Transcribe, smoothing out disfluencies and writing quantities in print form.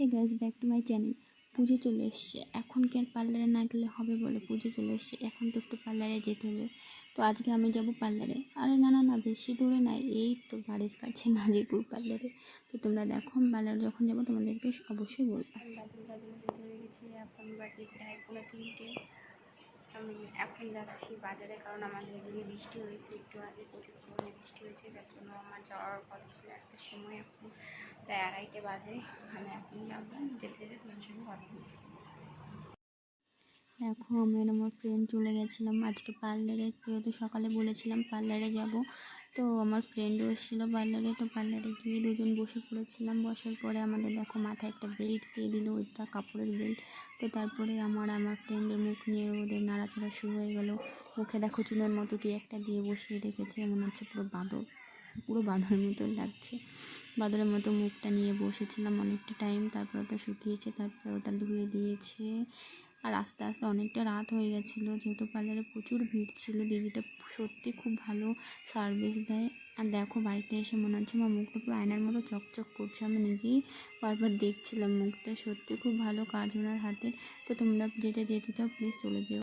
Hey guys, back to my channel. Pujo চলে এসছে, এখন কি আর পার্লারে না গেলে হবে বলো? পুজো চলে এসছে, এখন তো একটু পার্লারে যেতে হবে। তো আজকে আমি যাব পার্লারে। আরে না না না, বেশি দূরে নাই, এই তো বাড়ির কাছে নাজিরপুর পার্লারে। তো তোমরা দেখো, আমি পার্লারে যখন যাবো তোমাদেরকে অবশ্যই বলবো। বাজারে যেতে হয়ে গেছি, এখন বাজে প্রায় 3:30। আমি এখন যাচ্ছি বাজারে, কারণ আমাদের এদিকে বৃষ্টি হয়েছে একটু আগে, প্রচুর পরিমাণে বৃষ্টি হয়েছে, যার জন্য আমার যাওয়ার কথা ছিল একটা সময়। এখন প্রায় 2:30 বাজে। আমি এখন যাবো, যেতে যেতে তোমার সঙ্গে কথা বলছি। দেখো, আমি আর আমার ফ্রেন্ড চলে গেছিলাম আজকে পার্লারে, যেহেতু সকালে বলেছিলাম পার্লারে যাব। তো আমার ফ্রেন্ডও এসেছিলো পার্লারে, তো পার্লারে গিয়ে দুজন বসে পড়েছিলাম। বসার পরে আমাদের দেখো মাথায় একটা বেল্ট দিয়ে দিল, ওইটা কাপড়ের বেল্ট। তো তারপরে আমার ফ্রেন্ডের মুখ নিয়ে ওদের নাড়াচাড়া শুরু হয়ে গেল। মুখে দেখো চুলের মতো কি একটা দিয়ে বসিয়ে রেখেছে, মনে হচ্ছে পুরো বাঁদরের মতো লাগছে। বাঁদরের মতো মুখটা নিয়ে বসেছিলাম অনেকটা টাইম, তারপর ওটা শুকিয়েছে, তারপর ওটা ধুয়ে দিয়েছে। আর আস্তে আস্তে অনেকটা রাত হয়ে গেছিলো, যেহেতু পার্লারে প্রচুর ভিড় ছিল। দিদিটা সত্যি খুব ভালো সার্ভিস দেয়। আর দেখো, বাড়িতে এসে মনে হচ্ছে আমার মুখটা পুরো আয়নার মতো চকচক করছে। আমি নিজেই বারবার দেখছিলাম মুখটা, সত্যি খুব ভালো কাজ ওনার হাতের। তো তোমরা যেতে চাও প্লিজ চলে যেও।